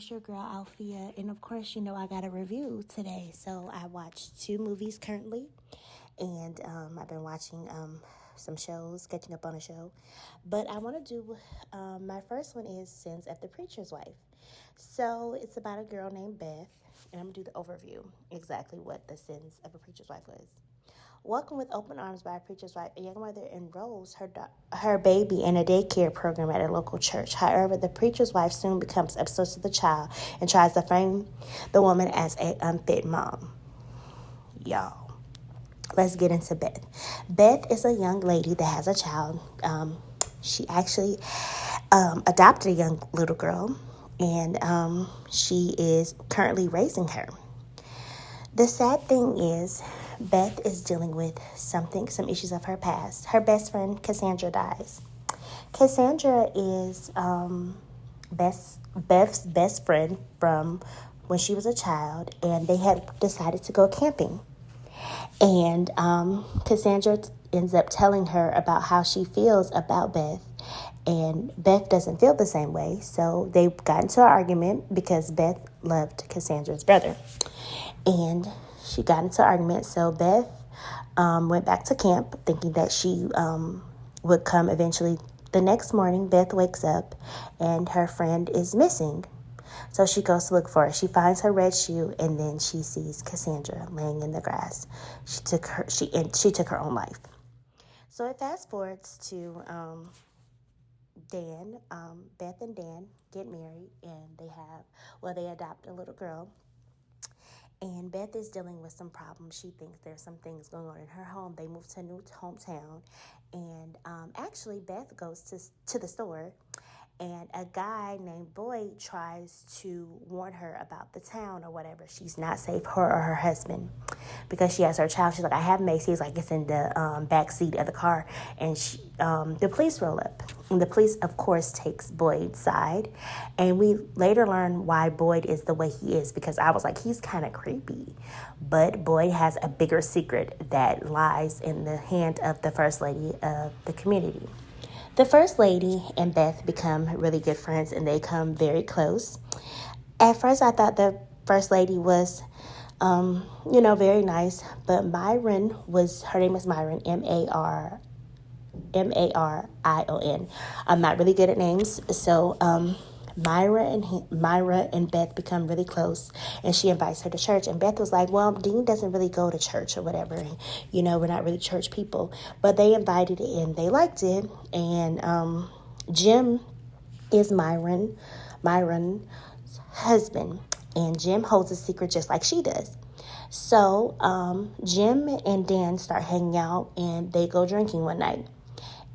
it's your girl Alfia, and of course, I got a review today. So I watched two movies currently, and I've been watching some shows, catching up on a show. But I want to do my first one is Sins of the Preacher's Wife. So it's about a girl named Beth, and I'm gonna do the overview exactly what the sins of a preacher's wife was. Welcomed with open arms by a preacher's wife, a young mother enrolls her baby in a daycare program at a local church. However, the preacher's wife soon becomes obsessed with the child and tries to frame the woman as an unfit mom. Y'all, let's get into Beth. Beth is a young lady that has a child. She actually adopted a young little girl, and she is currently raising her. The sad thing is, Beth is dealing with some issues of her past. Her best friend, Cassandra, dies. Cassandra is Beth's best friend from when she was a child, and they had decided to go camping. And Cassandra ends up telling her about how she feels about Beth. And Beth doesn't feel the same way. So they got into an argument because Beth loved Cassandra's brother. And she got into an argument. So Beth went back to camp thinking that she would come eventually. The next morning, Beth wakes up and her friend is missing. So she goes to look for her. She finds her red shoe, and then she sees Cassandra laying in the grass. She took her own life. So it fast forwards to Dan. Beth and Dan get married, and they adopt a little girl. And Beth is dealing with some problems. She thinks there's some things going on in her home. They moved to a new hometown, and actually Beth goes to the store, and a guy named Boyd tries to warn her about the town or whatever. She's not safe, her or her husband, because she has her child. She's like, I have Macy. He's like, it's in the back seat of the car. And the police roll up. And the police, of course, takes Boyd's side. And we later learn why Boyd is the way he is, because I was like, he's kind of creepy. But Boyd has a bigger secret that lies in the hand of the first lady of the community. The First Lady and Beth become really good friends, and they come very close. At first, I thought the First Lady was, very nice, but her name was Myron, Marion. I'm not really good at names, so Myra and Beth become really close, and she invites her to church. And Beth was like, well, Dean doesn't really go to church or whatever. We're not really church people. But they invited it, and they liked it. And Jim is Myron's husband, and Jim holds a secret just like she does. So Jim and Dan start hanging out, and they go drinking one night.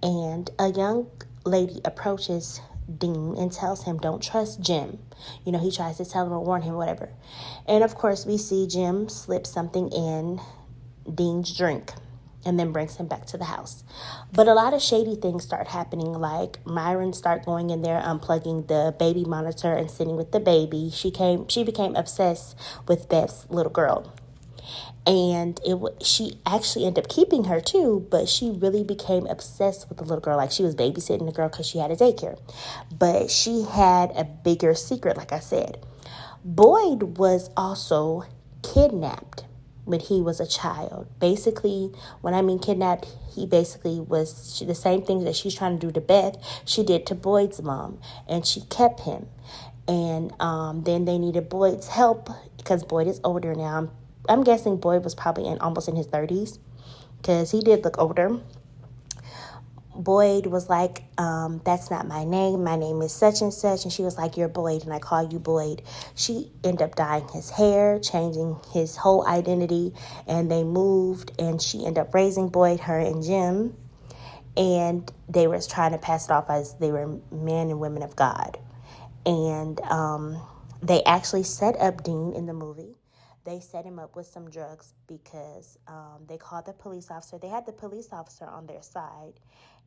And a young lady approaches Dean and tells him, don't trust Jim. He tries to tell him or warn him, whatever. And of course, we see Jim slip something in Dean's drink and then brings him back to the house. But a lot of shady things start happening, like Myron start going in there, unplugging the baby monitor and sitting with the baby. She became obsessed with Beth's little girl. And she actually ended up keeping her too, but she really became obsessed with the little girl. Like, she was babysitting the girl because she had a daycare. But she had a bigger secret, like I said. Boyd was also kidnapped when he was a child. Basically, when I mean kidnapped, he basically was the same thing that she's trying to do to Beth, she did to Boyd's mom, and she kept him. And then they needed Boyd's help because Boyd is older now. I'm guessing Boyd was probably almost in his 30s, because he did look older. Boyd was like, that's not my name. My name is such and such. And she was like, you're Boyd, and I call you Boyd. She ended up dyeing his hair, changing his whole identity, and they moved, and she ended up raising Boyd, her and Jim, and they were trying to pass it off as they were men and women of God. And they actually set up Dean in the movie. They set him up with some drugs because they called the police officer. They had the police officer on their side,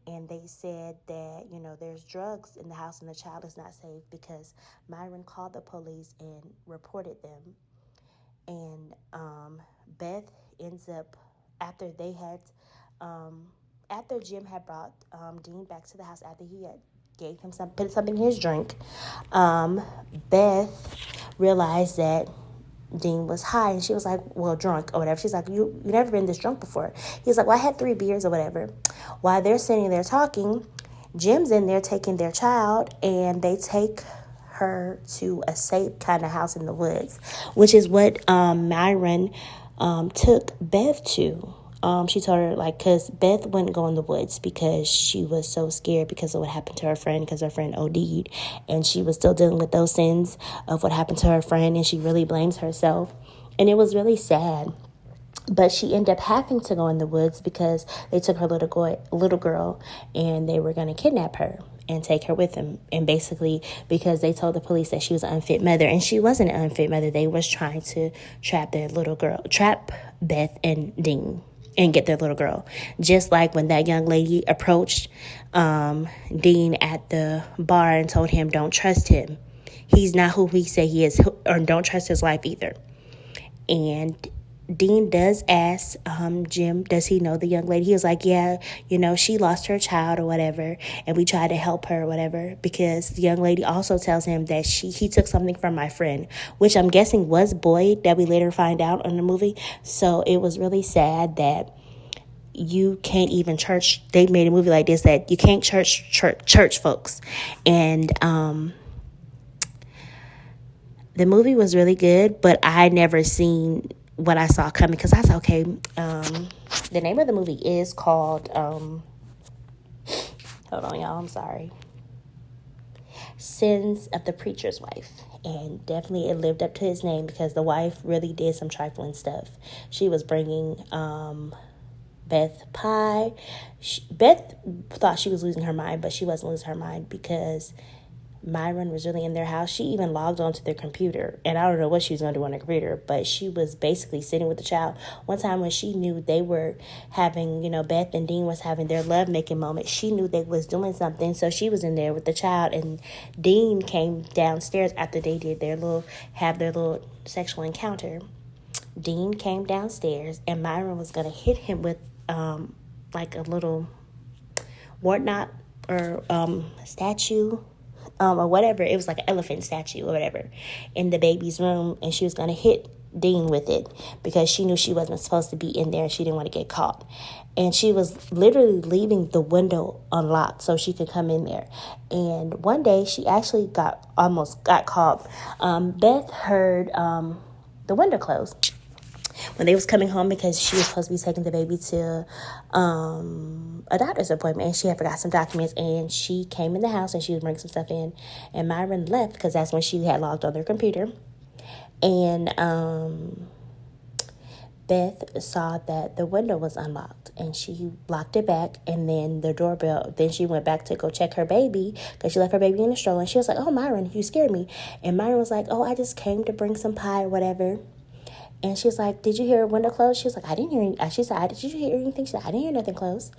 and they said that, there's drugs in the house and the child is not safe, because Myron called the police and reported them. And Beth ends up, after Jim had brought Dean back to the house, after he had gave him put something in his drink. Beth realized that Dean was high, and she was like, well, drunk or whatever. She's like, you never been this drunk before. He's like, well, I had 3 beers or whatever. While they're sitting there talking, Jim's in there taking their child, and they take her to a safe kind of house in the woods, which is what Myron took Bev to. She told her, like, because Beth wouldn't go in the woods because she was so scared because of what happened to her friend, because her friend OD'd, and she was still dealing with those sins of what happened to her friend, and she really blames herself, and it was really sad. But she ended up having to go in the woods because they took her little girl, and they were going to kidnap her and take her with them. And basically, because they told the police that she was an unfit mother, and she wasn't an unfit mother, they was trying to trap Beth and Dean and get their little girl. Just like when that young lady approached Dean at the bar and told him, don't trust him. He's not who he say he is, or don't trust his wife either. And Dean does ask Jim, does he know the young lady? He was like, yeah, she lost her child or whatever, and we tried to help her or whatever, because the young lady also tells him that he took something from my friend, which I'm guessing was Boyd, that we later find out in the movie. So it was really sad that you can't even church. They made a movie like this that you can't church folks. And the movie was really good, but I never seen what I saw coming, because I said, okay, the name of the movie is called, hold on, y'all, I'm sorry, Sins of the Preacher's Wife. And definitely it lived up to his name, because the wife really did some trifling stuff. She was bringing Beth pie. Beth thought she was losing her mind, but she wasn't losing her mind, because Myron was really in their house. She even logged onto their computer, and I don't know what she was going to do on the computer, but she was basically sitting with the child. One time when she knew they were having, Beth and Dean was having their love-making moment, she knew they was doing something, so she was in there with the child, and Dean came downstairs after they did their little sexual encounter. Dean came downstairs, and Myron was going to hit him with, like a little whatnot or statue, or whatever. It was like an elephant statue or whatever in the baby's room, and she was going to hit Dean with it because she knew she wasn't supposed to be in there and she didn't want to get caught. And she was literally leaving the window unlocked so she could come in there. And one day she actually almost got caught. Beth heard the window close when they was coming home, because she was supposed to be taking the baby to a doctor's appointment, and she had forgot some documents, and she came in the house and she was bringing some stuff in, and Myron left because that's when she had logged on their computer. And Beth saw that the window was unlocked, and she locked it back, and then the doorbell, then she went back to go check her baby because she left her baby in the stroller, and she was like, oh, Myron, you scared me. And Myron was like, oh, I just came to bring some pie or whatever. And she's like, did you hear a window close? She was like, I didn't hear anything. She said, did you hear anything? She said, I didn't hear nothing close.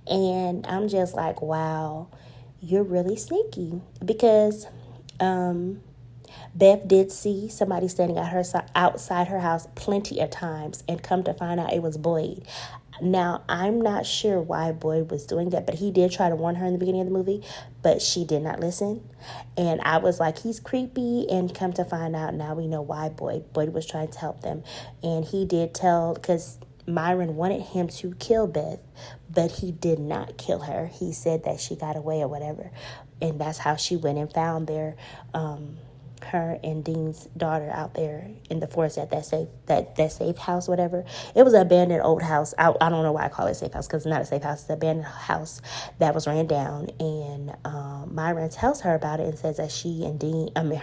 And I'm just like, wow, you're really sneaky. Because Beth did see somebody standing outside her house plenty of times, and come to find out it was Boyd. Now, I'm not sure why Boyd was doing that, but he did try to warn her in the beginning of the movie, but she did not listen. And I was like, he's creepy, and come to find out, now we know why Boyd was trying to help them. And he did tell, because Myron wanted him to kill Beth, but he did not kill her. He said that she got away or whatever. And that's how she went and found her and Dean's daughter out there in the forest at that safe house, whatever. It was an abandoned old house. I don't know why I call it safe house, because it's not a safe house. It's an abandoned house that was ran down. And Myron tells her about it and says that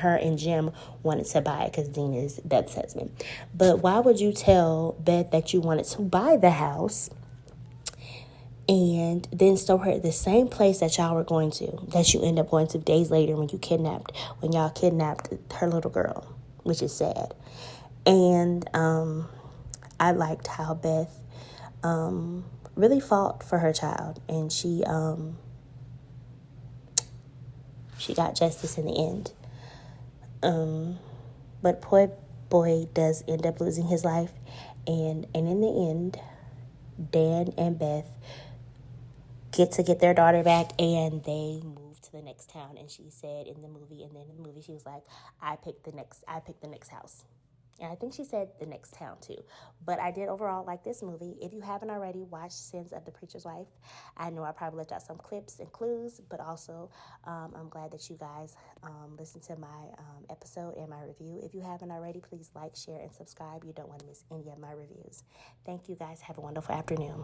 her and Jim wanted to buy it because Dean is Beth's husband. But why would you tell Beth that you wanted to buy the house and then store her at the same place that y'all were going to, that you end up going to days later when y'all kidnapped her little girl, which is sad. And I liked how Beth really fought for her child, and she got justice in the end. But poor boy does end up losing his life, and in the end, Dan and Beth get their daughter back, and they move to the next town, and she said in the movie, and then in the movie she was like, I picked the next house. And I think she said the next town too. But I did overall like this movie. If you haven't already watched Sins of the Preacher's Wife, I know I probably left out some clips and clues, but also I'm glad that you guys listened to my episode and my review. If you haven't already, please like, share, and subscribe. You don't want to miss any of my reviews. Thank you guys. Have a wonderful afternoon.